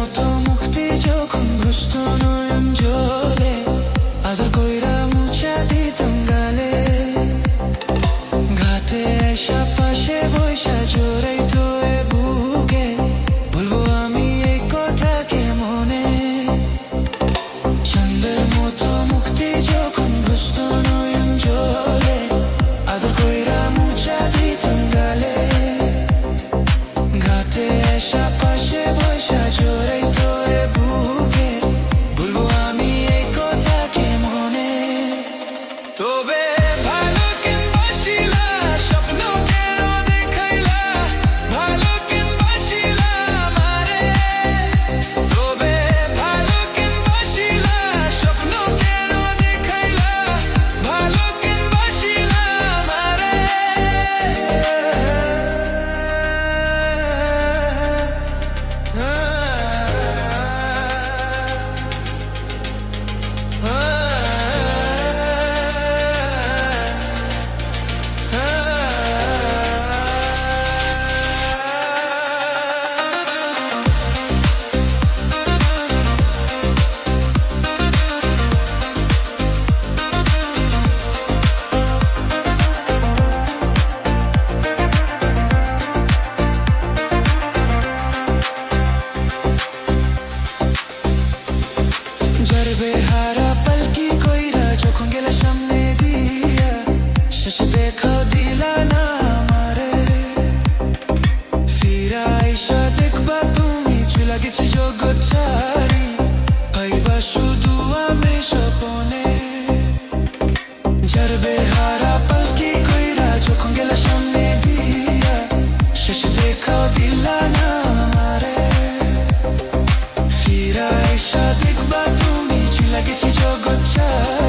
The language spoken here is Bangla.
মতো মুক্তি যখন ঘুষত নয়ন জলে, আদর কইরা মুছা দিতাম গালে। ঘাটে এসা পাশে বৈশা জোরাইতো এ বুকে, বলবো আমি এই কথা কে মনে। চাঁদের মতো মুক্তি যখন ঘুষত নয়ন জলে, আদর কইরা মুছা দিতাম গালে। ঘাটে এসা পাশে বৈশা জোরাইতো এ বুকে, বলবো আমি এই কথা কে মনে। তবে ভালো কেন বাসিলা, স্বপ্ন কেন দেখাইলা, ভালো কেন বাসিলা আমারে। তবে ভালো কেন বাসিলা, স্বপ্ন কেন দেখাইলা, ভালো কেন বাসিলা আমারে। যার বেহারা পালকি কইরা যখন গেলা সামনে দিয়া, শেষ দেখা দিলা না আমারে। ফিরা আইসা দেখবা তুমি চুলা গেছি জগৎ ছাড়ি, পাইবা শুধু আমি স্বপনে। যার বেহারা পালকি কইরা যখন গেলা সামনে দিয়া, শেষ দেখা দিলা না আমারে। ফিরা আইসা দেখবা তুমি চুলা গেছি জগৎ ছাড়ি।